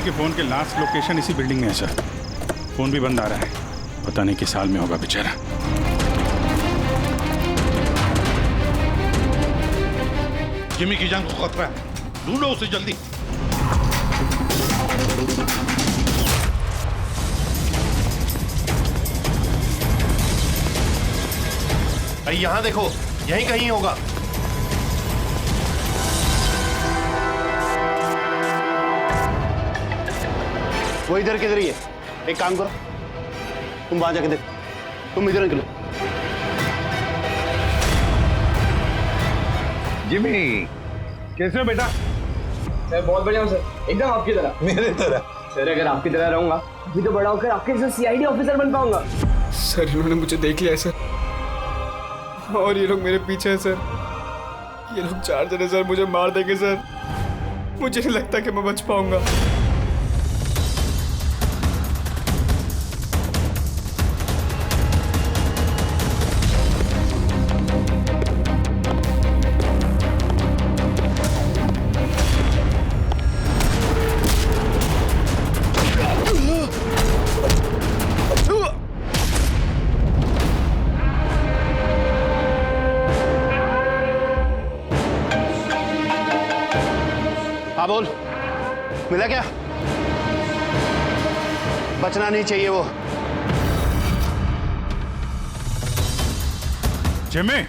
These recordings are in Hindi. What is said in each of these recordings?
के फोन के लास्ट लोकेशन इसी बिल्डिंग में है सर। फोन भी बंद आ रहा है, पता नहीं किस हाल में होगा बेचारा। जिमी की जान को खतरा है, ढूंढो उसे जल्दी। भाई यहाँ देखो, यहीं कहीं होगा। वो इधर किधर ही है। एक काम करो, तुम वहां जाके देखो, तुम इधर निकलो। जिमी कैसे हो बेटा? सर बहुत बढ़िया हूँ सर, एकदम आपकी तरह। मेरे तरह? सर अगर आपकी तरह रहूंगा अभी तो बड़ा होकर आपके जैसे सीआईडी ऑफिसर बन पाऊंगा। सर इन्होंने मुझे देख लिया है सर, और ये लोग मेरे पीछे हैं सर। ये लोग 4 जने सर मुझे मार देंगे सर। मुझे नहीं लगता कि मैं बच पाऊंगा। हाँ बोल, मिला क्या? बचना नहीं चाहिए वो। Jimmy,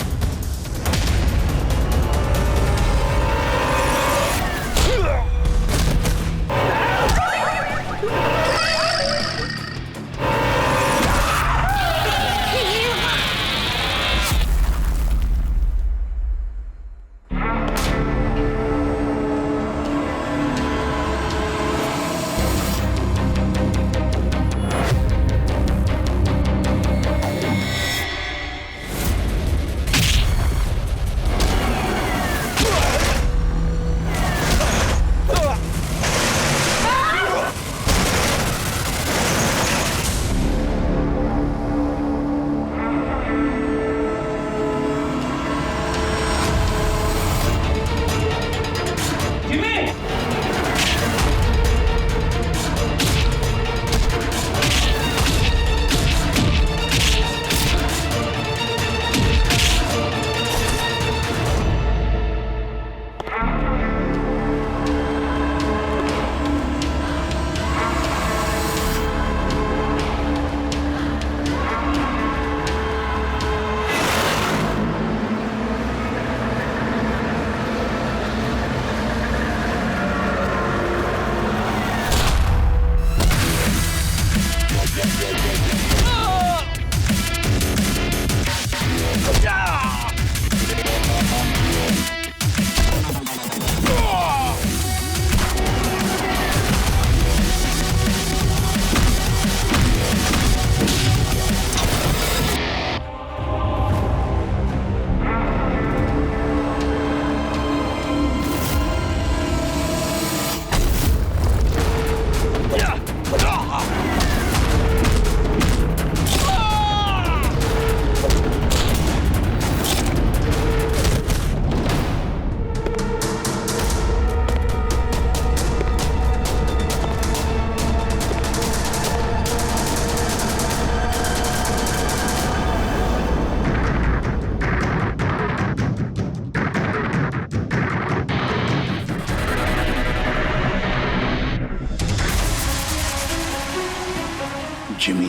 Jimmy,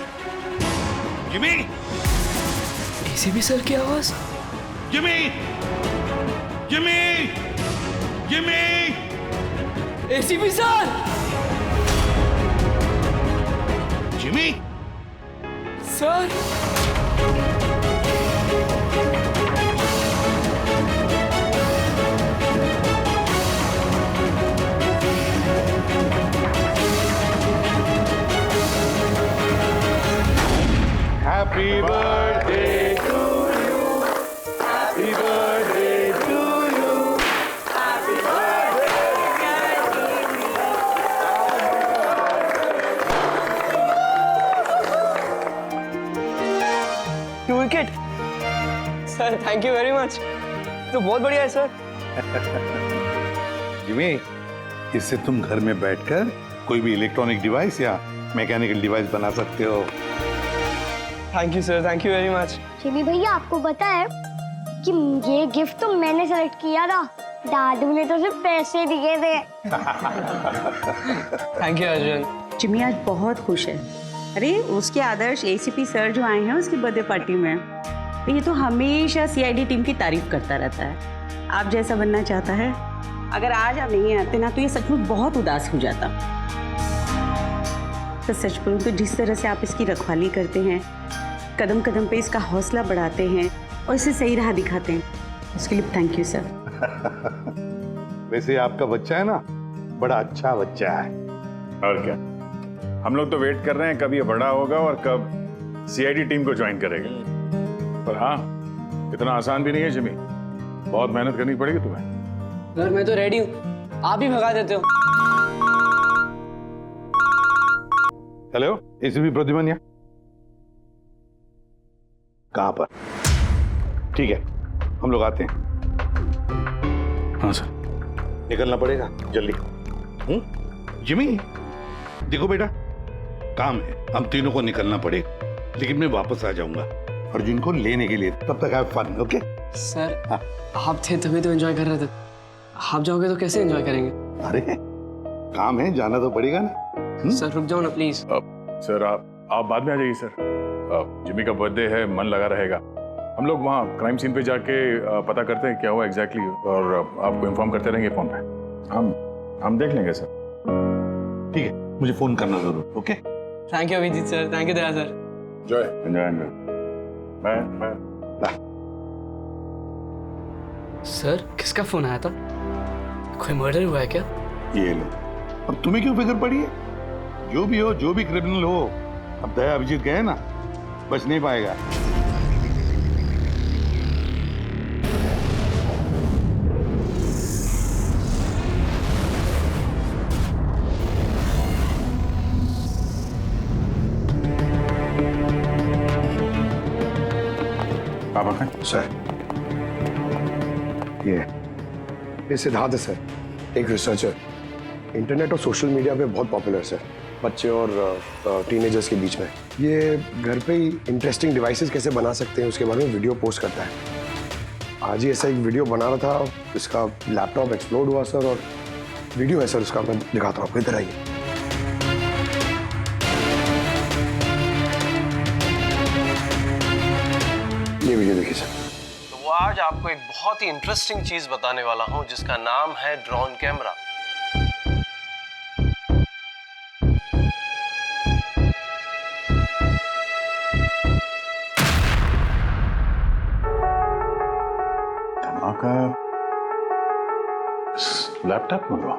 Jimmy, ACP sir की आवाज। Jimmy, Jimmy, Jimmy, ACP sir. Jimmy, sir Happy birthday to you. Happy birthday to you. Happy birthday. 2 wicket sir, thank you very much. तो बहुत बढ़िया है सर। जिमी, इससे तुम घर में बैठकर कोई भी इलेक्ट्रॉनिक डिवाइस या मैकेनिकल डिवाइस बना सकते हो। Thank you sir, thank you very much. Jimmy भैया आपको पता है कि ये गिफ्ट तो मैंने सेलेक्ट किया था, दादू ने तो सिर्फ पैसे दिए थे। Thank you Arjun. जिमी आज बहुत खुश है। अरे उसके आदर्श एसीपी सर जो आए हैं उसकी बर्थडे पार्टी में, तो ये तो हमेशा सीआईडी टीम की तारीफ करता रहता है। आप जैसा बनना चाहता है। अगर आज आप नहीं आते ना तो ये सचमुच बहुत उदास हो जाता। तो सच बोलूं तो जिस तरह से आप इसकी रखवाली करते हैं, कदम कदम पे इसका हौसला बढ़ाते हैं और इसे सही राह दिखाते हैं, उसके लिए थैंक यू सर। वैसे आपका बच्चा है ना, बड़ा अच्छा बच्चा है। और क्या, हम लोग तो वेट कर रहे हैं कब ये बड़ा होगा और कब सीआईडी टीम को ज्वाइन करेगा। पर हाँ, इतना आसान भी नहीं है जिमी, बहुत मेहनत करनी पड़ेगी तुम्हें। सर मैं तो रेडी हूँ, आप ही भगा देते हो। हेलो, एसीपी प्रद्युमन कहाँ पर? ठीक है, हम लोग आते हैं। हाँ सर। निकलना पड़ेगा जल्दी। जिमी देखो बेटा, काम है, हम तीनों को निकलना पड़ेगा, लेकिन मैं वापस आ जाऊंगा अर्जुन को लेने के लिए। तब तक हैव फन, ओके? सर हाँ। आप थे तभी तो एंजॉय कर रहे थे, आप जाओगे तो कैसे एंजॉय करेंगे? अरे काम है, जाना तो पड़ेगा ना। सर रुक जाओ ना प्लीज। सर आप बाद में आ जाइए सर। जिमी का बर्थडे है, मन लगा रहेगा। हम लोग वहाँ क्राइम सीन पे जाके पता करते हैं क्या हुआ एग्जैक्टली, और आपको इन्फॉर्म करते रहेंगे फोन पे। हम देख लेंगे सर। ठीक है, मुझे फोन करना जरूर, okay? Thank you Abhijeet sir, thank you Daya sir. Enjoy. Bye. Sir किसका फोन आया था? कोई मर्डर हुआ है क्या? ये लो, अब तुम्हें क्यों फिक्र पड़ी है? जो भी हो, जो भी क्रिमिनल हो, अब दया अभिजीत गए ना, बच नहीं पाएगा। सर ये सिद्धार्थ है सर, एक रिसर्चर, इंटरनेट और सोशल मीडिया पे बहुत पॉपुलर सर, बच्चे और टीनेजर्स के बीच में। ये घर पे ही इंटरेस्टिंग डिवाइसेस कैसे बना सकते हैं उसके बारे में वीडियो पोस्ट करता है। आज ही ऐसा एक वीडियो बना रहा था, इसका लैपटॉप एक्सप्लोड हुआ सर, और वीडियो है सर उसका, मैं दिखाता हूँ आपको, इधर आइए। ये वीडियो देखिए सर। तो वो आज आपको एक बहुत ही इंटरेस्टिंग चीज बताने वाला हूं जिसका नाम है ड्रोन कैमरा। धमाका लैपटॉप में हुआ।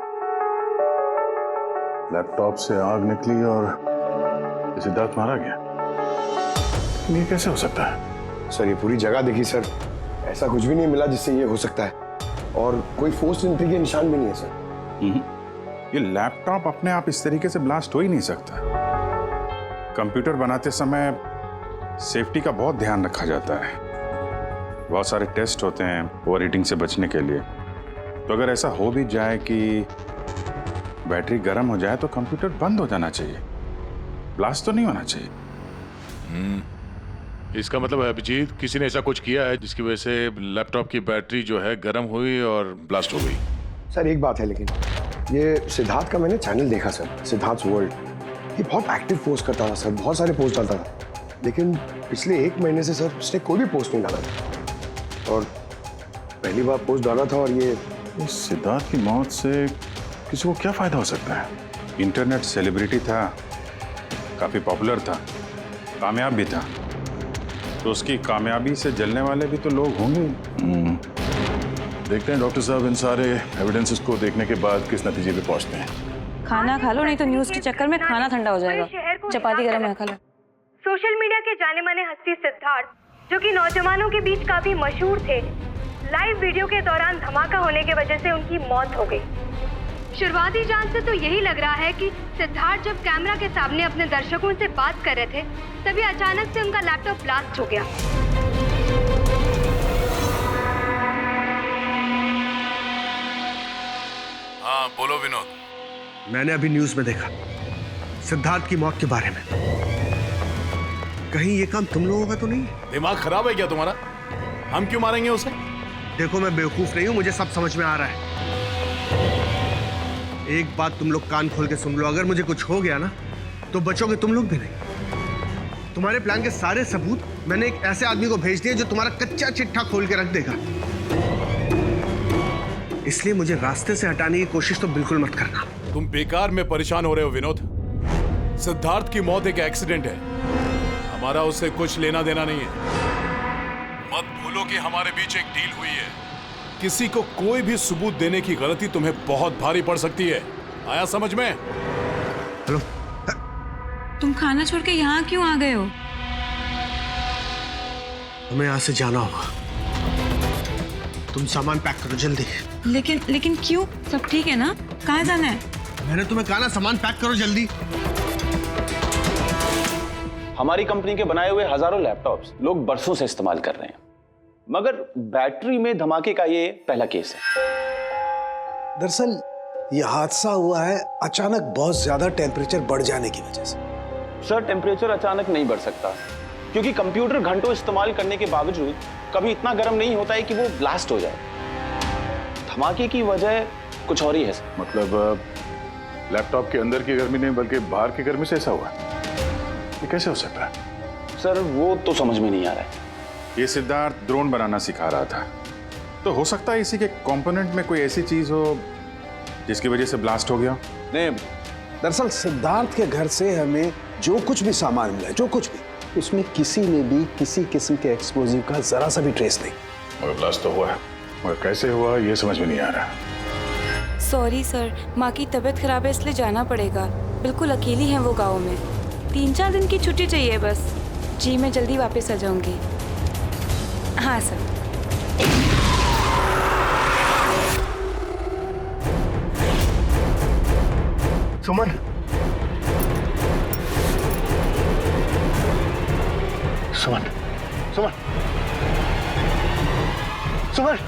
लैपटॉप से आग निकली और सिद्धार्थ मारा गया। ये कैसे हो सकता है? सर ये पूरी जगह देखी सर, ऐसा कुछ भी नहीं मिला जिससे ये हो सकता है, और कोई फोर्स एंट्री के निशान भी नहीं है सर। ये लैपटॉप अपने आप इस तरीके से ब्लास्ट हो ही नहीं सकता। कंप्यूटर बनाते समय सेफ्टी का बहुत ध्यान रखा जाता है, बहुत सारे टेस्ट होते हैं ओवरहीटिंग से बचने के लिए। तो अगर ऐसा हो भी जाए कि बैटरी गर्म हो जाए तो कंप्यूटर बंद हो जाना चाहिए, ब्लास्ट तो नहीं होना चाहिए। इसका मतलब है अभिजीत, किसी ने ऐसा कुछ किया है जिसकी वजह से लैपटॉप की बैटरी जो है गर्म हुई और ब्लास्ट हो गई। सर एक बात है, लेकिन ये सिद्धार्थ का मैंने चैनल देखा सर, सिद्धार्थ वर्ल्ड, ये बहुत एक्टिव पोस्ट करता था सर, बहुत सारे पोस्ट डालता था, लेकिन पिछले 1 महीने से सर उसने कोई भी पोस्ट नहीं डाला था, और पहली बार पोस्ट डाला था। और ये सिद्धार्थ की मौत से किसी को क्या फायदा हो सकता है? इंटरनेट सेलिब्रिटी था, काफी पॉपुलर था, कामयाब भी था, तो उसकी कामयाबी से जलने वाले भी तो लोग होंगे। देखते हैं डॉक्टर साहब इन सारे एविडेंसेस को देखने के बाद किस नतीजे पे पहुंचते हैं। खाना खा लो, नहीं तो न्यूज के चक्कर में खाना ठंडा हो जाएगा। चपाती गरम है, खा लो। सोशल मीडिया के जाने माने हस्ती सिद्धार्थ, जो कि नौजवानों के बीच काफी मशहूर थे, लाइव वीडियो के दौरान धमाका होने की वजह से उनकी मौत हो गई। शुरुआती जांच से तो यही लग रहा है कि सिद्धार्थ जब कैमरा के सामने अपने दर्शकों से बात कर रहे थे, तभी अचानक से उनका लैपटॉप ब्लास्ट हो गया। हाँ बोलो विनोद। मैंने अभी न्यूज में देखा सिद्धार्थ की मौत के बारे में। कहीं ये काम तुम लोगों का तो नहीं है? दिमाग खराब है क्या तुम्हारा? हम क्यों मारेंगे उसे? देखो मैं बेवकूफ नहीं हूं, मुझे सब समझ में आ रहा है। एक बात तुम लोग कान खोल के सुन लो, अगर मुझे कुछ हो गया ना तो बचोगे तुम लोग भी नहीं। तुम्हारे प्लान के सारे सबूत मैंने एक ऐसे आदमी को भेज दिए जो तुम्हारा कच्चा चिट्ठा खोल के रख देगा। इसलिए मुझे रास्ते से हटाने की कोशिश तो बिल्कुल मत करना। तुम बेकार में परेशान हो रहे हो विनोद। सिद्धार्थ की मौत एक एक्सीडेंट है, हमारा उससे कुछ लेना देना नहीं है। मत भूलो कि हमारे बीच एक डील हुई है। किसी को कोई भी सबूत देने की गलती तुम्हें बहुत भारी पड़ सकती है। आया समझ में? हेलो, तुम खाना छोड़ के यहाँ क्यों आ गए हो? हमें यहाँ से जाना होगा। तुम सामान पैक करो जल्दी। लेकिन क्यों? सब ठीक है ना? कहाँ जाना है? मैंने तुम्हें कहा ना सामान पैक करो जल्दी। हमारी कंपनी के बनाए हुए हजारों लैपटॉप्स लोग बरसों से इस्तेमाल कर रहे हैं, मगर बैटरी में धमाके का ये पहला केस है। दरअसल ये हादसा हुआ है अचानक बहुत ज्यादा टेम्परेचर बढ़ जाने की वजह से। सर, टेम्परेचर अचानक नहीं बढ़ सकता, क्योंकि कंप्यूटर घंटों इस्तेमाल करने के बावजूद कभी इतना गर्म नहीं होता है कि वो ब्लास्ट हो जाए। धमाके की वजह कुछ और ही है। मतलब लैपटॉप के अंदर की गर्मी नहीं बल्कि बाहर की गर्मी से ऐसा हुआ? ये कैसे हो सकता है? सर, वो तो समझ में नहीं आ रहा है। ये सिद्धार्थ ड्रोन बनाना सिखा रहा था, तो हो सकता है इसी के कंपोनेंट में कोई ऐसी चीज हो जिसकी वजह से ब्लास्ट हो गया। नहीं, दरअसल सिद्धार्थ के घर से हमें जो कुछ भी सामान मिला है, जो कुछ भी, उसमें किसी में भी किसी किस्म के एक्सप्लोजिव का जरा सा भी ट्रेस नहीं। मगर ब्लास्ट तो हुआ है, मगर कैसे हुआ ये समझ में नहीं आ रहा। सॉरी सर, माँ की तबीयत खराब है इसलिए जाना पड़ेगा। बिल्कुल अकेली हैं वो गाँव में। 3-4 दिन की छुट्टी चाहिए बस। जी मैं जल्दी वापस आ जाऊंगी। हाँ सर। सुमन, सुमन, सुमन, सुमन,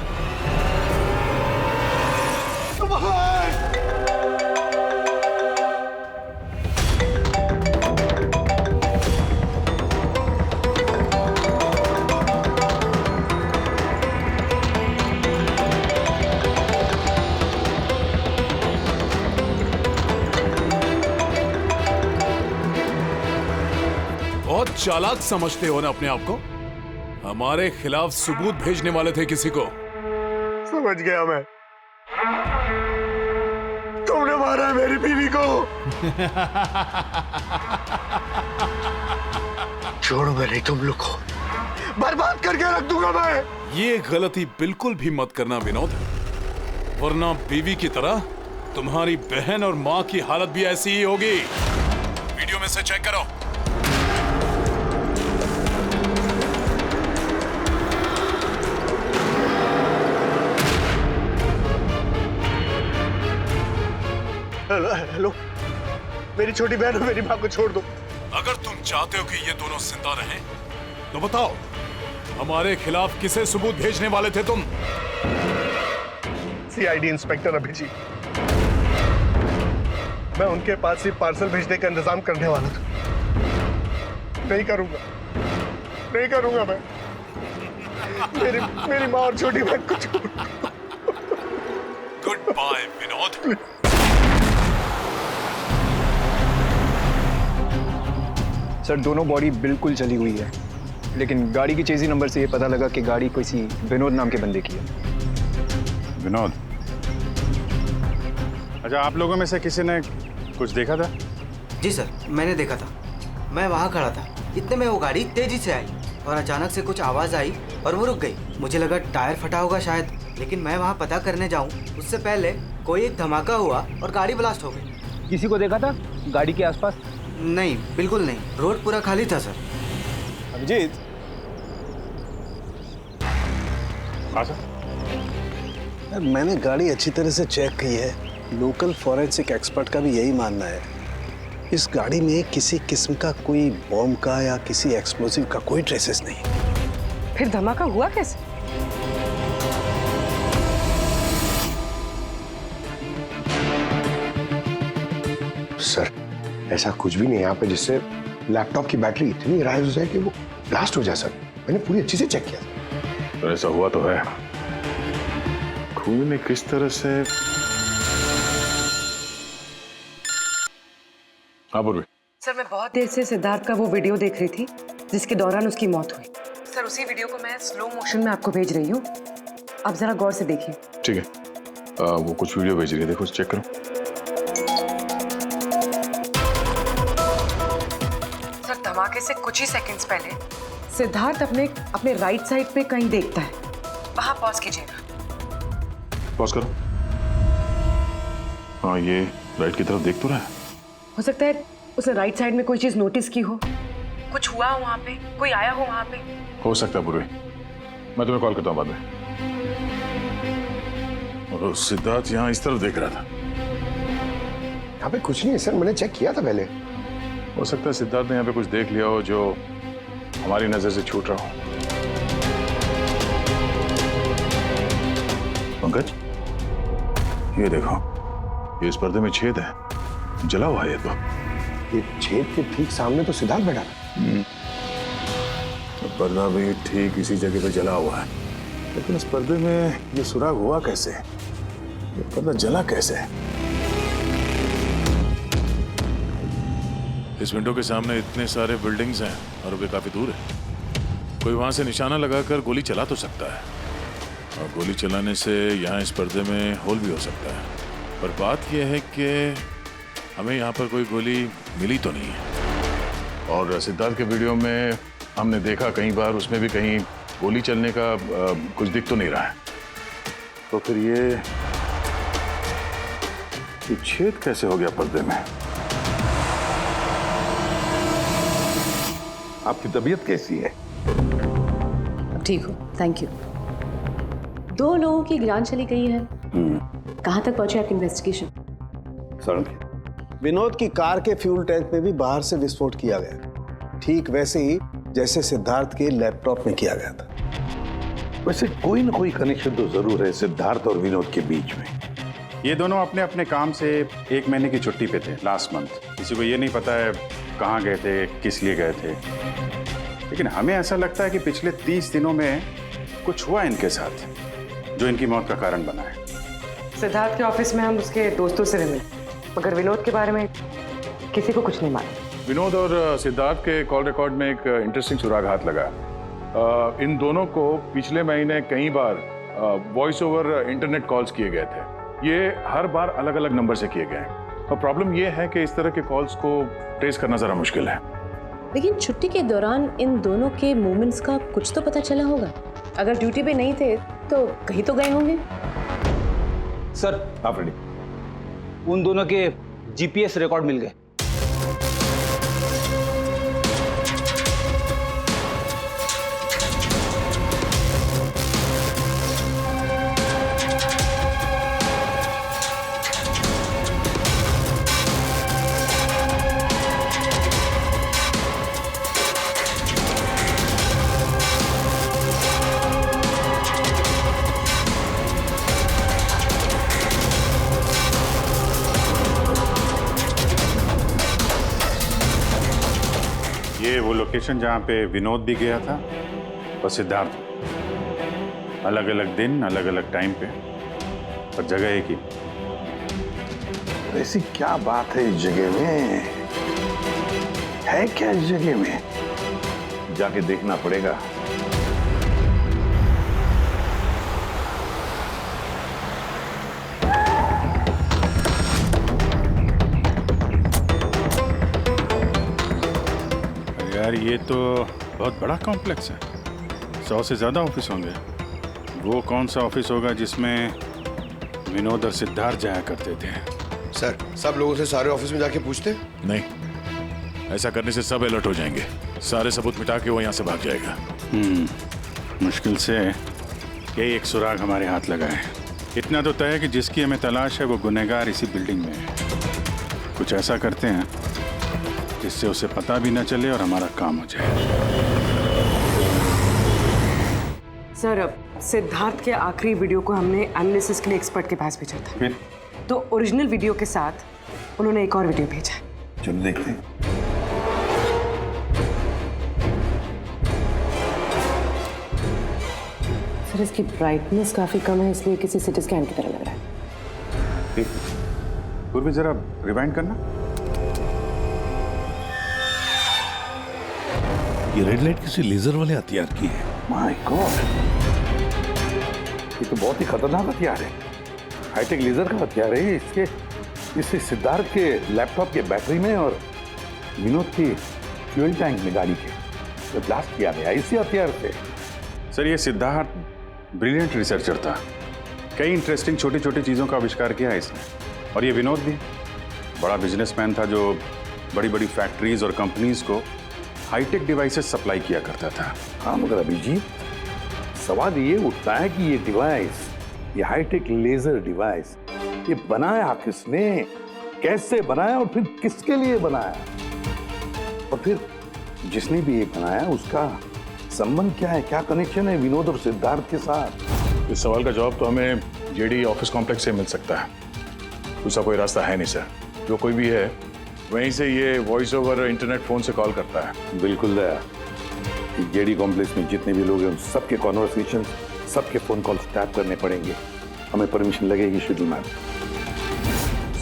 बहुत चालाक समझते हो ना अपने आप को। हमारे खिलाफ सबूत भेजने वाले थे किसी को। समझ गया मैं। तुमने मारा है मेरी बीवी को। छोड़ूंगा नहीं तुम लोग को, बर्बाद करके रख दूंगा मैं। ये गलती बिल्कुल भी मत करना विनोद, वरना बीवी की तरह तुम्हारी बहन और माँ की हालत भी ऐसी ही होगी। वीडियो में से चेक करो। हेलो, मेरी छोटी बहन और मेरी माँ को छोड़ दो। अगर तुम चाहते हो कि ये दोनों जिंदा रहें, तो बताओ हमारे खिलाफ किसे सबूत भेजने वाले थे तुम? CID inspector Abhijeet. मैं उनके पास सिर्फ पार्सल भेजने का इंतजाम करने वाला था। नहीं करूंगा, नहीं करूंगा मैं। मेरी माँ और छोटी बहन को छोड़। Good bye Vinod. सर, दोनों बॉडी बिल्कुल जली हुई है, लेकिन गाड़ी की चेजी नंबर से ये पता लगा कि गाड़ी किसी विनोद नाम के बंदे की है। विनोद? अच्छा, आप लोगों में से किसी ने कुछ देखा था? जी सर, मैंने देखा था। मैं वहाँ खड़ा था, इतने में वो गाड़ी तेजी से आई और अचानक से कुछ आवाज़ आई और वो रुक गई। मुझे लगा टायर फटा होगा शायद, लेकिन मैं वहाँ पता करने जाऊँ उससे पहले कोई एक धमाका हुआ और गाड़ी ब्लास्ट हो गई। किसी को देखा था गाड़ी के आसपास? नहीं, बिल्कुल नहीं। रोड पूरा खाली था सर। अभिजीत। हाँ सर। मैंने गाड़ी अच्छी तरह से चेक की है। लोकल फॉरेंसिक एक्सपर्ट का भी यही मानना है। इस गाड़ी में किसी किस्म का कोई बॉम्ब का या किसी एक्सप्लोसिव का कोई ट्रेसेस नहीं। फिर धमाका हुआ कैसे? सर, ऐसा कुछ भी नहीं है यहाँ पे जिससे लैपटॉप की बैटरी इतनी राइज हो जाए कि वो ब्लास्ट हो जाए सर। मैंने पूरी अच्छी से चेक किया। तो ऐसा हुआ तो है। खून ने किस तरह से। हाँ पूर्वी। सर मैं बहुत देर से सिद्धार्थ का वो वीडियो देख रही थी जिसके दौरान उसकी मौत हुई। सर उसी वीडियो को मैं स्लो मोशन में आपको भेज रही हूँ, आप जरा गौर से देखिए। ठीक है, वो कुछ वीडियो भेज रही है, देखो चेक करो। सर धमाके से कुछ ही सेकंड्स पहले सिद्धार्थ अपने राइट साइड पे कहीं देखता है, वहां पॉज कीजिएगा। पॉज करो। हाँ ये राइट की तरफ देख तो रहा है। हो सकता है उसने राइट साइड में कोई चीज नोटिस की हो, कुछ हुआ हो वहां पे, कोई आया हो वहां पे। हो सकता है पूर्वी, मैं तुम्हें कॉल करता हूँ बाद में। और सिद्धार्थ यहाँ इस तरफ देख रहा था। यहाँ पे कुछ नहीं है सर, मैंने चेक किया था पहले। हो सकता है सिद्धार्थ ने यहाँ पे कुछ देख लिया हो जो हमारी नजर से छूट रहा हो। पंकज ये देखो, ये इस पर्दे में छेद है, जला हुआ है ये। तो ये छेद के ठीक सामने तो सिद्धार्थ बैठा था। तो पर्दा भी ठीक इसी जगह पे जला हुआ है, लेकिन इस पर्दे में ये सुराग हुआ कैसे? ये पर्दा जला कैसे? इस विंडो के सामने इतने सारे बिल्डिंग्स हैं और वे काफी दूर है। कोई वहां से निशाना लगाकर गोली चला तो सकता है, और गोली चलाने से यहाँ इस पर्दे में होल भी हो सकता है। पर बात यह है कि हमें यहाँ पर कोई गोली मिली तो नहीं है। और सिद्धार्थ के वीडियो में हमने देखा कई बार, उसमें भी कहीं गोली चलने का कुछ दिख तो नहीं रहा है। तो फिर ये छेद कैसे हो गया पर्दे में? आपकी तबीयत कैसी है? ठीक हो, थैंक यू। 2 लोगों की जान चली गई है। कहाँ तक पहुंचे आपकी इन्वेस्टिगेशन? विनोद की कार के फ्यूल टैंक में भी बाहर से विस्फोट किया गया, ठीक वैसे ही जैसे सिद्धार्थ के लैपटॉप में किया गया था। वैसे कोई ना कोई कनेक्शन तो जरूर है सिद्धार्थ और विनोद के बीच में। ये दोनों अपने अपने काम से 1 महीने की छुट्टी पे थे लास्ट मंथ। किसी को ये नहीं पता है कहाँ गए थे, किस लिए गए थे, लेकिन हमें ऐसा लगता है कि पिछले 30 दिनों में कुछ हुआ इनके साथ जो इनकी मौत का कारण बना है। सिद्धार्थ के ऑफिस में हम उसके दोस्तों से भी मिले, मगर विनोद के बारे में किसी को कुछ नहीं मालूम। विनोद और सिद्धार्थ के कॉल रिकॉर्ड में एक इंटरेस्टिंग सुराग हाथ लगा। इन दोनों को पिछले महीने कई बार वॉइस ओवर इंटरनेट कॉल्स किए गए थे। ये हर बार अलग अलग नंबर से किए गए, और प्रॉब्लम ये है कि इस तरह के कॉल्स को ट्रेस करना जरा मुश्किल है। लेकिन छुट्टी के दौरान इन दोनों के मूवमेंट्स का कुछ तो पता चला होगा। अगर ड्यूटी पे नहीं थे तो कहीं तो गए होंगे। सर आप रेडी? उन दोनों के जीपीएस रिकॉर्ड मिल गए। ये वो लोकेशन जहाँ पे विनोद भी गया था और सिद्धार्थ। अलग अलग दिन, अलग अलग टाइम पे, और जगह एक ही। ऐसी क्या बात है इस जगह में? है क्या इस जगह में? जाके देखना पड़ेगा। यार ये तो बहुत बड़ा कॉम्प्लेक्स है, 100 से ज़्यादा ऑफिस होंगे। वो कौन सा ऑफिस होगा जिसमें विनोद और सिद्धार्थ जाया करते थे? सर सब लोगों से सारे ऑफिस में जाके पूछते? नहीं, ऐसा करने से सब अलर्ट हो जाएंगे। सारे सबूत मिटा के वो यहाँ से भाग जाएगा। मुश्किल से यही एक सुराग हमारे हाथ लगा है। इतना तो तय है कि जिसकी हमें तलाश है वो गुनहगार इसी बिल्डिंग में है। कुछ ऐसा करते हैं जिससे उसे पता भी न चले और हमारा काम हो जाए। सर अब सिद्धार्थ के आखिरी वीडियो को हमने एनालिसिस के लिए एक्सपर्ट के पास भेजा था। फिर तो ओरिजिनल वीडियो के साथ उन्होंने एक और वीडियो भेजा है। चलो देखते हैं। सर इसकी ब्राइटनेस काफी कम है, इसलिए किसी सिटी स्कैन की तरह लग रहा है। ठीक, पूर्वी जरा रिवाइंड करना। ये रेड लाइट किसी लेजर वाले हथियार की है। माय गॉड, ये तो बहुत ही खतरनाक हथियार है। हाईटेक लेजर का हथियार है। इससे सिद्धार्थ के लैपटॉप के बैटरी में और विनोद की फ्यूल टैंक में गाड़ी के तो ब्लास्ट किया गया इसी हथियार से। सर ये सिद्धार्थ ब्रिलियंट रिसर्चर था, कई इंटरेस्टिंग छोटी छोटी चीज़ों का आविष्कार किया है इसने। और ये विनोद भी बड़ा बिजनेसमैन था जो बड़ी बड़ी फैक्ट्रीज और कंपनीज को हाईटेक डिवाइसेस सप्लाई किया करता था। हाँ मगर अभिजीत, सवाल ये उठता है कि ये डिवाइस, ये हाईटेक लेजर डिवाइस, ये बनाया किसने, कैसे बनाया और फिर किसके लिए बनाया, और फिर जिसने भी ये बनाया उसका संबंध क्या है, क्या कनेक्शन है विनोद और सिद्धार्थ के साथ। इस सवाल का जवाब तो हमें जेडी ऑफिस कॉम्प्लेक्स से मिल सकता है, दूसरा कोई रास्ता है नहीं सर। जो कोई भी है वहीं से ये वॉइस ओवर इंटरनेट फोन से कॉल करता है। बिल्कुल दया, जेडी कॉम्प्लेक्स में जितने भी लोग हैं उन सबके कॉन्वर्सेशन, सबके फोन कॉल्स टैप करने पड़ेंगे। हमें परमिशन लगेगी शेड्यूल मैम।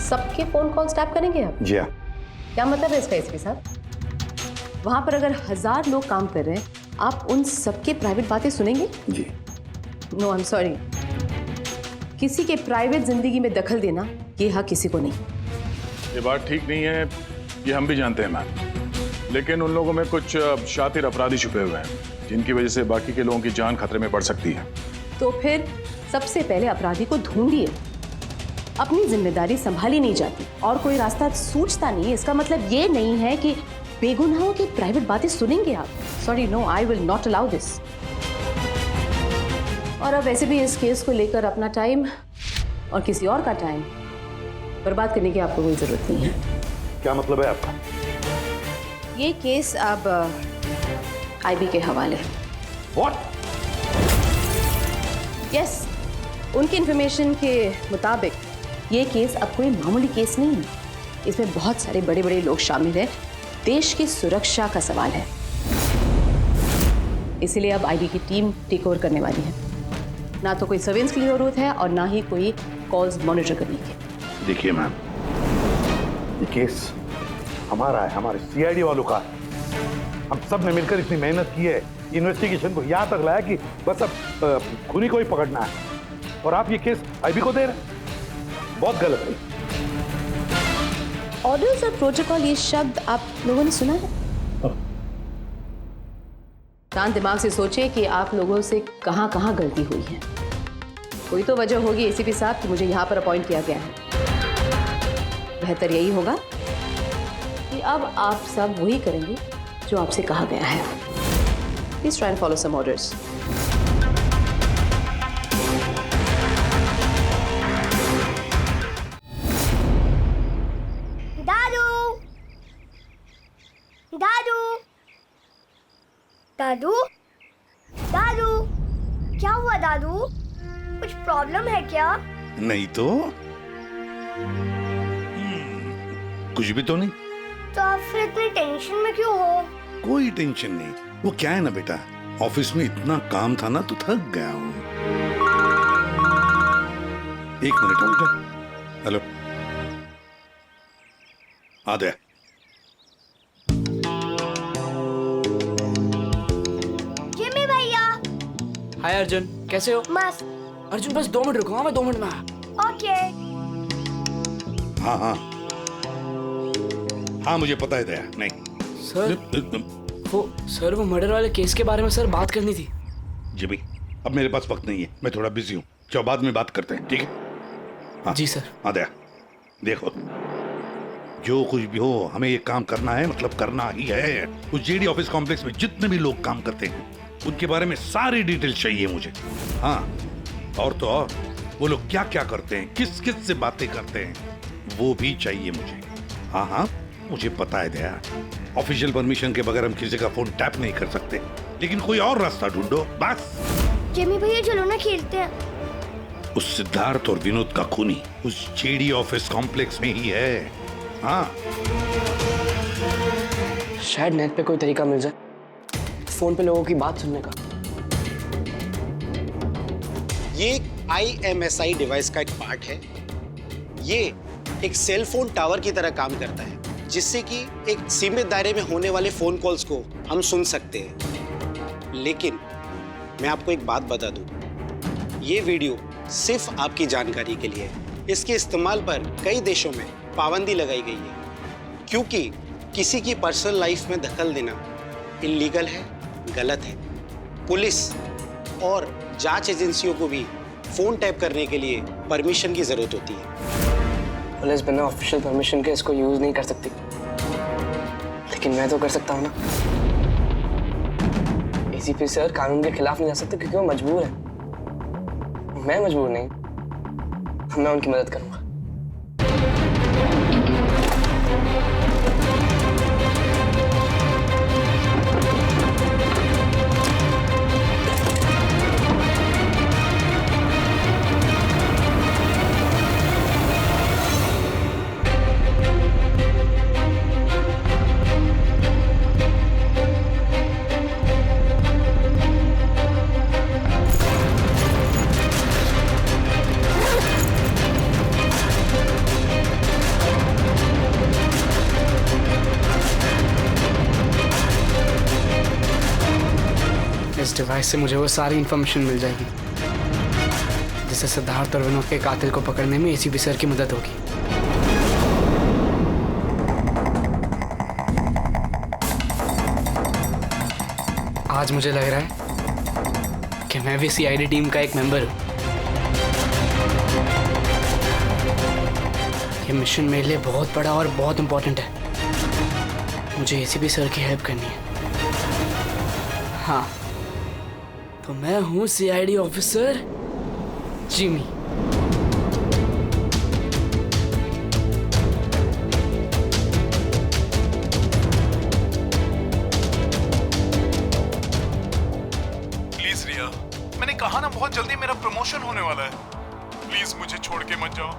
सबके फोन कॉल्स टैप करेंगे आप? जी हाँ। क्या मतलब है इसका इसके साथ? वहां पर अगर 1000 लोग काम कर रहे हैं, आप उन सबके प्राइवेट बातें सुनेंगे? जी। नो आई एम सॉरी, किसी के प्राइवेट जिंदगी में दखल देना ये हक किसी को नहीं। ये बात ठीक नहीं है, ये हम भी जानते हैं मैम, लेकिन उन लोगों में कुछ शातिर अपराधी छुपे हुए हैं जिनकी वजह से बाकी के लोगों की जान खतरे में पड़ सकती है। तो फिर सबसे पहले अपराधी को ढूंढिए। अपनी जिम्मेदारी संभाली नहीं जाती और कोई रास्ता सूझता नहीं है, इसका मतलब ये नहीं है कि बेगुनाहों की प्राइवेट बातें सुनेंगे आप। Sorry, no, I will not allow this. और अब वैसे भी इस केस को लेकर अपना टाइम और किसी और का टाइम बर्बाद करने की आपको कोई जरूरत नहीं है। क्या मतलब है आपका? ये केस अब आईबी के हवाले। What? यस, उनकी इंफॉर्मेशन के मुताबिक ये केस अब कोई मामूली केस नहीं है। इसमें बहुत सारे बड़े बड़े लोग शामिल हैं। देश की सुरक्षा का सवाल है, इसीलिए अब आईबी की टीम टेक ओवर करने वाली है। ना तो कोई सर्वेलेंस की जरूरत है और ना ही कोई कॉल्स मॉनिटर करने की। देखिए मैम, ये केस हमारा है, हमारे सीआईडी वालों का है। हम सब ने मिलकर इतनी मेहनत की है, इन्वेस्टिगेशन को यहाँ तक लाया कि बस अब खूनी को ही पकड़ना है, और आप ये केस आईबी को दे रहे हैं। बहुत गलत है। ऑर्डर्स और प्रोटोकॉल, ये शब्द आप लोगों ने सुना है? शांत दिमाग से सोचिए कि आप लोगों से कहाँ कहाँ गलती हुई है। कोई तो वजह होगी एसीपी साहब कि मुझे यहाँ पर अपॉइंट किया गया है। बेहतर यही होगा कि अब आप सब वही करेंगे जो आपसे कहा गया है। Please try and follow some orders. दादू, दादू, क्या हुआ दादू? कुछ प्रॉब्लम है क्या? नहीं तो कुछ भी तो नहीं। तो आप फिर इतनी टेंशन में क्यों हो? कोई टेंशन नहीं। वो क्या है ना बेटा, ऑफिस में इतना काम था ना तो थक गया हूँ। एक मिनट बेटा। हेलो, आ गया। जिमी भैया। हाय अर्जुन, कैसे हो? मस्त। अर्जुन बस 2 मिनट रुको, मैं 2 मिनट में आया। ओके। हाँ हाँ हाँ, मुझे पता है दया। नहीं सर वो मर्डर वाले केस के बारे में सर बात करनी थी। जिमी, अब मेरे पास वक्त नहीं है, मैं थोड़ा बिजी हूँ। चलो बाद में बात करते हैं, ठीक है? हाँ, जी सर। हाँ दया, देखो जो कुछ भी हो हमें ये काम करना है, मतलब करना ही है। उस जेडी ऑफिस कॉम्प्लेक्स में जितने भी लोग काम करते हैं उनके बारे में सारी डिटेल चाहिए मुझे। हाँ, और तो और वो लोग क्या क्या करते हैं, किस किस से बातें करते हैं, वो भी चाहिए मुझे। हाँ हाँ, मुझे पता है दया, ऑफिशियल परमिशन के बगैर हम किसी का फोन टैप नहीं कर सकते, लेकिन कोई और रास्ता ढूंढो बस। जिमी भैया चलो ना खेलते हैं। उस सिद्धार्थ और विनोद का खूनी उस जेडी ऑफिस कॉम्प्लेक्स में ही है। हाँ शायद नेट पे कोई तरीका मिल जाए फोन पे लोगों की बात सुनने का। ये एक IMSI डिवाइस का एक पार्ट है। ये एक सेल फोन टावर की तरह काम करता है, जिससे कि एक सीमित दायरे में होने वाले फोन कॉल्स को हम सुन सकते हैं। लेकिन मैं आपको एक बात बता दूं, ये वीडियो सिर्फ आपकी जानकारी के लिए है। इसके इस्तेमाल पर कई देशों में पाबंदी लगाई गई है, क्योंकि किसी की पर्सनल लाइफ में दखल देना इल्लीगल है, गलत है। पुलिस और जांच एजेंसियों को भी फोन टैप करने के लिए परमिशन की जरूरत होती है। पुलिस बिना ऑफिशियल परमिशन के इसको यूज नहीं कर सकती, लेकिन मैं तो कर सकता हूँ ना। ACP सर कानून के खिलाफ नहीं जा सकते क्योंकि वो मजबूर है। मैं मजबूर नहीं, मैं उनकी मदद करूंगा। इस डिवाइस से मुझे वो सारी इंफॉर्मेशन मिल जाएगी जिससे सिद्धार्थ और विनोद के कातिल को पकड़ने में ACP सर की मदद होगी। आज मुझे लग रहा है कि मैं भी CID टीम का एक मेंबर हूं। ये मिशन मेरे लिए बहुत बड़ा और बहुत इंपॉर्टेंट है। मुझे ACP सर की हेल्प करनी है। हाँ, तो मैं हूँ CID ऑफिसर जिमी। प्लीज रिया, मैंने कहा ना बहुत जल्दी मेरा प्रमोशन होने वाला है। प्लीज मुझे छोड़ के मत जाओ,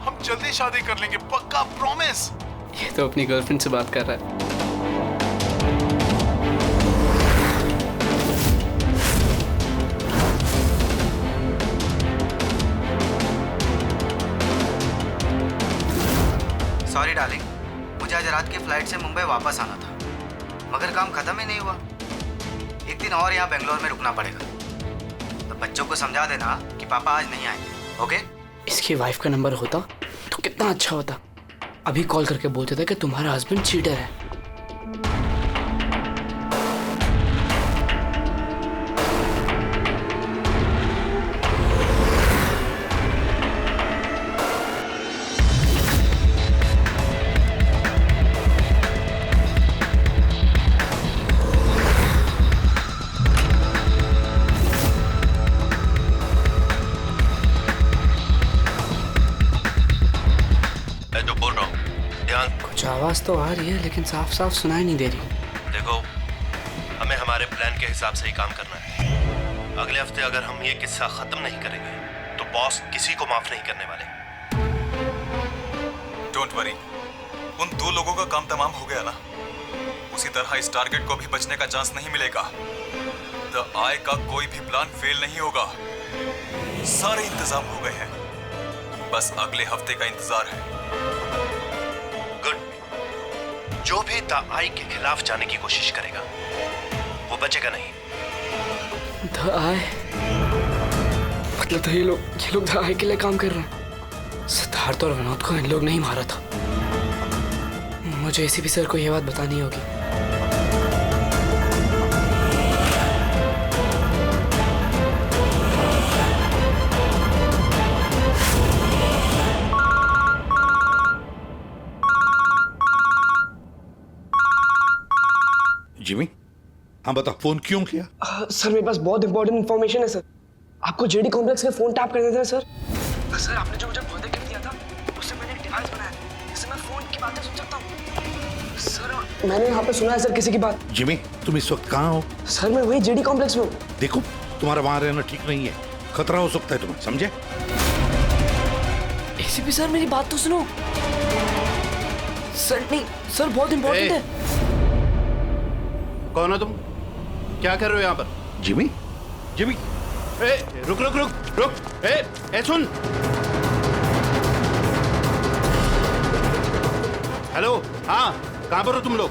हम जल्दी शादी कर लेंगे, पक्का, प्रॉमिस। ये तो अपनी गर्लफ्रेंड से बात कर रहा है। सॉरी डार्लिंग, मुझे आज रात की फ्लाइट से मुंबई वापस आना था, मगर काम खत्म ही नहीं हुआ। एक दिन और यहाँ बेंगलोर में रुकना पड़ेगा। तो बच्चों को समझा देना कि पापा आज नहीं आएंगे, ओके? इसकी वाइफ का नंबर होता तो कितना अच्छा होता। अभी कॉल करके बोलते थे कि तुम्हारा हस्बैंड चीटर है। कुछ आवाज तो आ रही है लेकिन साफ साफ सुनाई नहीं दे रही। देखो, हमें हमारे प्लान के हिसाब से ही काम करना है। अगले हफ्ते अगर हम ये किस्सा खत्म नहीं करेंगे तो बॉस किसी को माफ नहीं करने वाले। डोंट वरी, उन 2 लोगों का काम तमाम हो गया ना। उसी तरह इस टारगेट को भी बचने का चांस नहीं मिलेगा। द आई का कोई भी प्लान फेल नहीं होगा। सारे इंतजाम हो गए हैं, बस अगले हफ्ते का इंतजार है। जो भी द आई के खिलाफ जाने की कोशिश करेगा वो बचेगा नहीं। द आई मतलब तो ये लोग द आई के लिए काम कर रहे हैं। सिद्धार्थ और विनोद को इन लोग नहीं मारा था। मुझे ACP सर को ये बात बतानी होगी। जिमी, हाँ बता, फोन क्यों किया? सर मेरे पास बहुत इंपॉर्टेंट इन्फॉर्मेशन है सर। आपको JD कॉम्प्लेक्स के फोन टैप करने थे सर। सर आपने जो मुझे बर्थडे गिफ्ट दिया था उससे मैंने एक डिवाइस बनाया जिससे मैं फोन की बातें सुन सकता हूँ। सर मैंने यहाँ पे सुना है सर किसी की बात। जिमी, तुम इस वक्त कहाँ हो? सर मैं वही JD कॉम्प्लेक्स में हूँ। देखो, तुम्हारा वहां रहना ठीक नहीं है, खतरा हो सकता है तुम्हें, समझे? ACP सर मेरी बात तो सुनो। सर नहीं, सर बहुत इंपॉर्टेंट है। कौन हो तुम? क्या कर रहे हो यहाँ पर? जिमी, जिमी, ए, रुक रुक रुक रुक, ए सुन। हेलो, हाँ, कहाँ पर हो तुम लोग?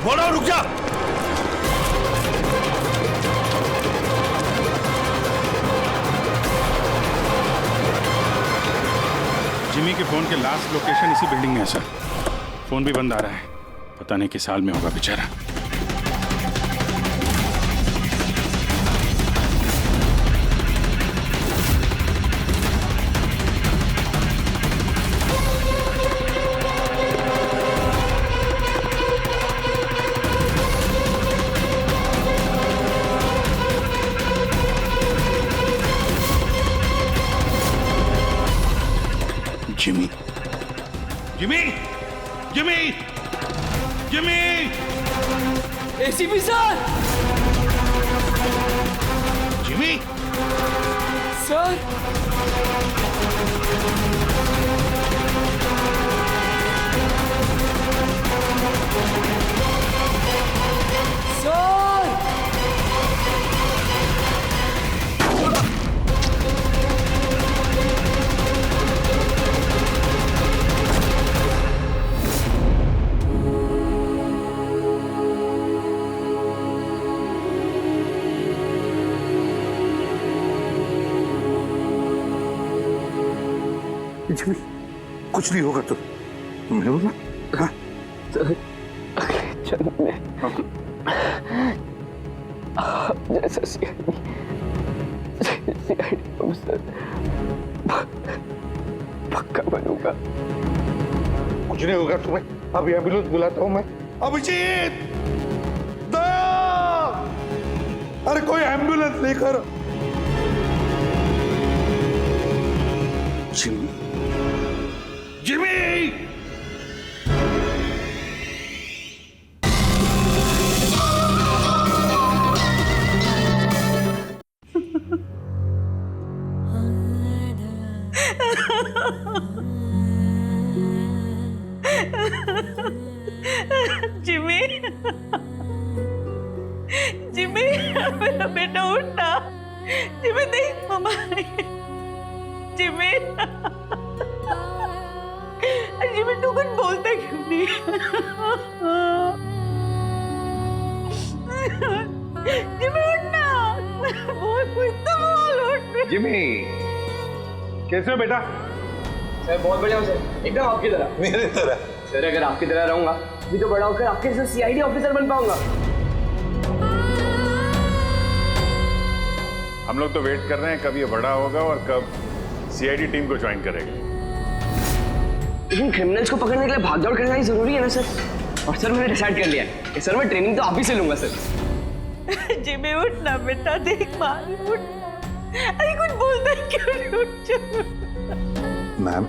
बोलो, रुक जा। जिमी के फोन के लास्ट लोकेशन इसी बिल्डिंग में है सर। फोन भी बंद आ रहा है, पता नहीं किस हाल में होगा बेचारा। Jimmy, Jimmy, Jimmy, Jimmy, ACP sir. Jimmy, sir. Jimmy, कुछ नहीं होगा तो मैं बोला। हाँ? जन्म में जैसा सीआईडी ऑफिसर पक्का बनूंगा। कुछ नहीं होगा तुम्हें, अभी एम्बुलेंस बुलाता हूँ मैं। अभिजीत, दया, अरे कोई एम्बुलेंस लेकर। जिमी, जिमी, जिमी, जिमी, मेरा बेटा उठना। जिमी देख मम्मा, जिमी, जिमी तू कुछ बोलता क्यों नहीं? जिमी उठना, बहुत कुछ तो बोल उठ। जिमी, कैसे हो बेटा? सर बहुत बढ़िया हूँ सर, एकदम आपकी तरह। मेरे तरह? सर अगर आपकी तरह रहूंगा भी तो बड़ा होकर आपके जैसे सीआईडी ऑफिसर बन पाऊंगा। हम लोग तो वेट कर रहे हैं कब ये बड़ा होगा और कब सीआईडी टीम को ज्वाइन करेगा। लेकिन क्रिमिनल्स को पकड़ने के लिए भागदौड़ करना ही जरूरी है ना सर। और सर मैंने डिसाइड कर लिया है कि सर मैं ट्रेनिंग तो आप ही से लूंगा सर। जिमी उठना बेटा, देख मार उठ। अरे कुछ बोलता है क्यों नहीं? उठ जा। मैम,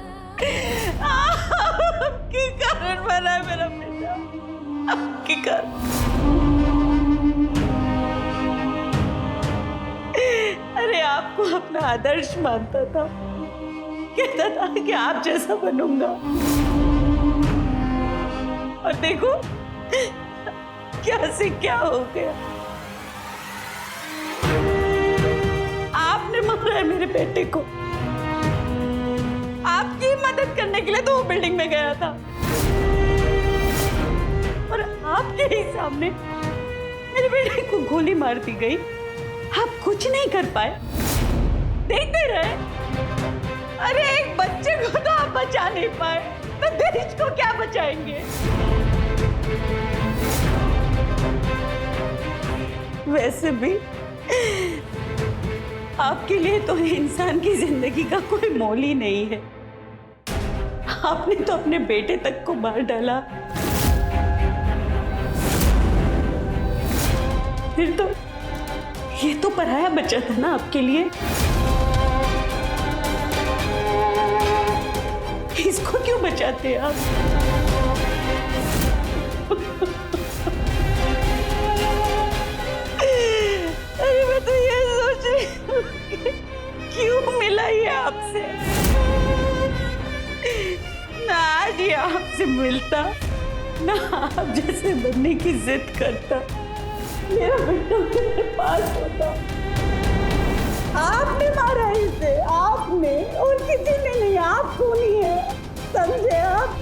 आपके कारण मरा है मेरा बेटा, आपके कारण। अरे आपको अपना आदर्श मानता था, कहता था कि आप जैसा बनूंगा, और देखो क्या से क्या हो गया। आपने मारा है मेरे बेटे को। आपकी मदद करने के लिए तो वो बिल्डिंग में गया था, और आपके ही सामने मेरे बेटे को गोली मार दी गई। आप कुछ नहीं कर पाए, देखते रहे। अरे एक बच्चे को तो आप बचा नहीं पाए, तो देश को क्या बचाएंगे? वैसे भी आपके लिए तो इंसान की जिंदगी का कोई मोल ही नहीं है। आपने तो अपने बेटे तक को मार डाला। फिर तो ये तो पराया बच्चा था ना आपके लिए। इसको क्यों बचाते आप? अरे मैं तो ये सोच रही हूँ क्यों मिला ये आपसे। ना आज ये आपसे मिलता, ना आप जैसे बनने की जिद करता, मेरा बेटा मेरे पास होता। आपने मारा इसे, आपने, और किसी ने नहीं, आप खूनी है, समझे आप?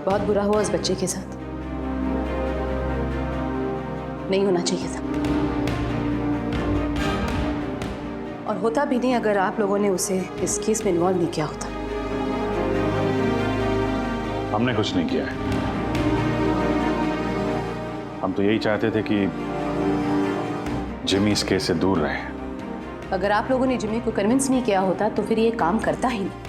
बहुत बुरा हुआ उस बच्चे के साथ, नहीं होना चाहिए था। और होता भी नहीं अगर आप लोगों ने उसे इस केस में इन्वॉल्व नहीं किया होता। हमने कुछ नहीं किया है। हम तो यही चाहते थे कि जिमी इस केस से दूर रहे। अगर आप लोगों ने जिमी को कन्विंस नहीं किया होता तो फिर ये काम करता ही नहीं।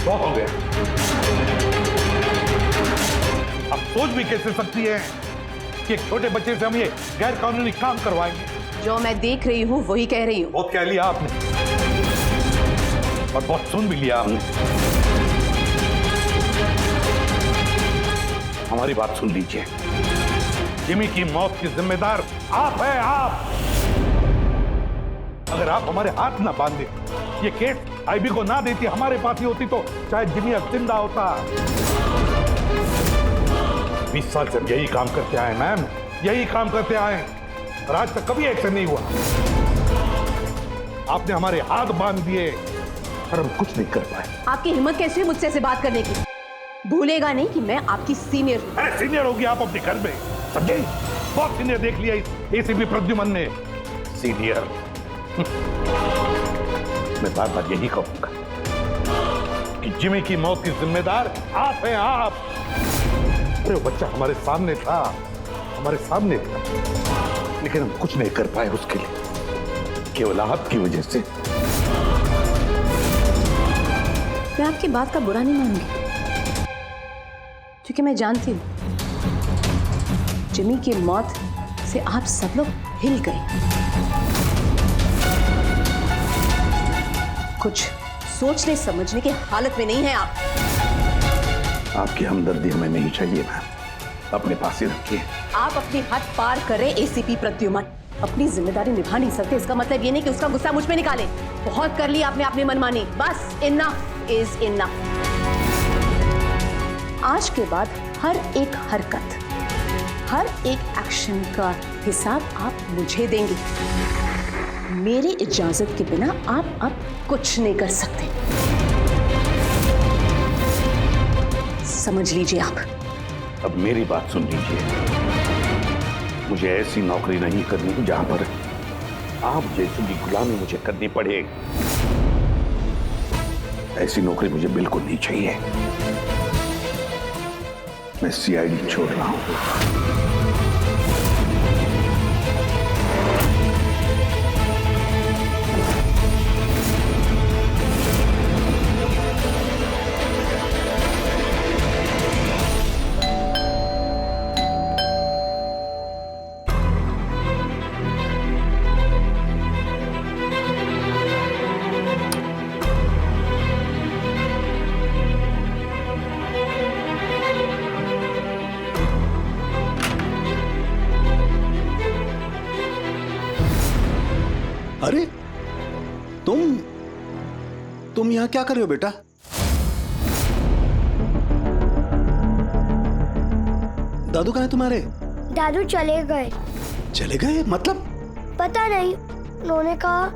बहुत हो गया। अब सोच भी कैसे सकती है कि एक छोटे बच्चे से हम ये गैर कानूनी काम करवाएंगे। जो मैं देख रही हूँ वही कह रही हूँ। बहुत कह लिया आपने और बहुत सुन भी लिया आपने। हमारी बात सुन लीजिए। जिमी की मौत की जिम्मेदार आप है, आप। अगर आप हमारे हाथ ना बांधे, ये केस आईबी को ना देती, हमारे पास ही होती, तो शायद जिमी अब जिंदा होता। 20 साल से यही काम करते आए मैम, यही काम करते आए और आज तक कभी एक्शन नहीं हुआ। आपने हमारे हाथ बांध दिए और हम कुछ नहीं कर पाए। आपकी हिम्मत कैसी है मुझसे ऐसे बात करने की? भूलेगा नहीं कि मैं आपकी सीनियर हूँ। अरे सीनियर होगी आप अपने घर में, समझे? बहुत सीनियर देख लिया इस एसीपी प्रद्युमन ने। सीनियर मैं बार बार यही कहूंगा कि जिमी की मौत की जिम्मेदार आप हैं, आप। अरे वो बच्चा हमारे सामने था, हमारे सामने था, लेकिन हम कुछ नहीं कर पाए उसके लिए, केवल आपकी वजह से। मैं आपकी बात का बुरा नहीं मानूंगी, क्योंकि मैं जानती हूँ जिमी की मौत से आप सब लोग हिल गए। कुछ सोचने समझने की हालत में नहीं है आप। आपकी हमदर्दी हमें नहीं चाहिए मैम, अपने पास ही रखिए। आप अपनी हद पार करें एसीपी प्रद्युमन। अपनी जिम्मेदारी निभा नहीं सकते, इसका मतलब ये नहीं कि उसका गुस्सा मुझ पे निकाले। बहुत कर लिया आपने अपनी मनमानी, बस इनफ इज इनफ। आज के बाद हर एक हरकत, हर एक एक्शन का हिसाब आप मुझे देंगे। मेरी इजाजत के बिना आप अब कुछ नहीं कर सकते, समझ लीजिए आप। अब मेरी बात सुन लीजिए। मुझे ऐसी नौकरी नहीं करनी जहां पर आप जैसी की गुलामी मुझे करनी पड़े। ऐसी नौकरी मुझे बिल्कुल नहीं चाहिए। मैं सीआईडी छोड़ रहा हूं। अरे तुम यहाँ क्या कर रहे हो बेटा? दादू कहाँ है तुम्हारे? दादू चले गए। चले गए मतलब? पता नहीं, उन्होंने कहा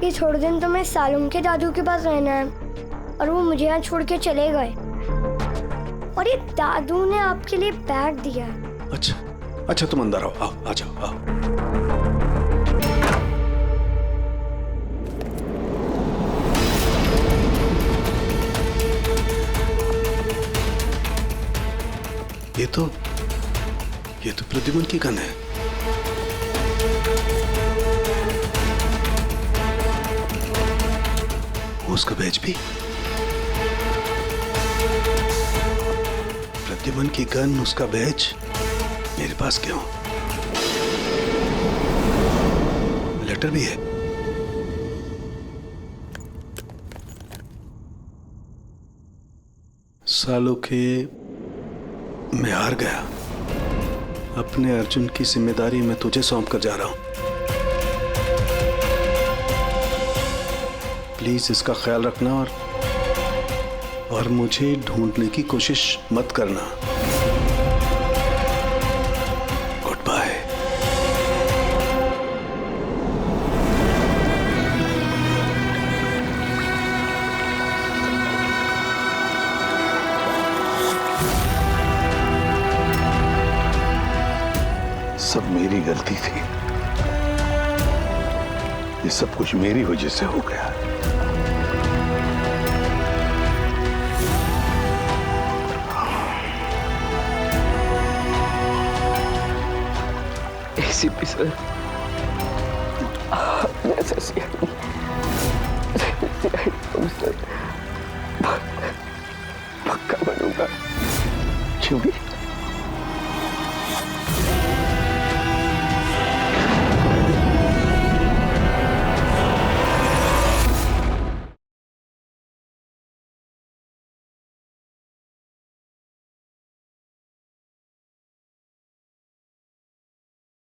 कि थोड़े दिन तो मैं सालुम के दादू के पास रहना है और वो मुझे यहाँ छोड़ के चले गए। और ये दादू ने आपके लिए बैग दिया। अच्छा अच्छा, तुम अंदर आओ, आ जाओ, आओ। ये तो प्रद्युमन की गन है। उसका बैच भी। प्रद्युमन की गन, उसका बैच मेरे पास क्यों? लेटर भी है। सालों के मैं हार गया। अपने अर्जुन की जिम्मेदारी मैं तुझे सौंप कर जा रहा हूं। प्लीज इसका ख्याल रखना और मुझे ढूंढने की कोशिश मत करना। Good bye. सब मेरी गलती थी। ये सब कुछ मेरी वजह से हो गया। एसीपी सर, मैं सीआईडी कमिश्नर पक्का बनूंगा। क्यों भी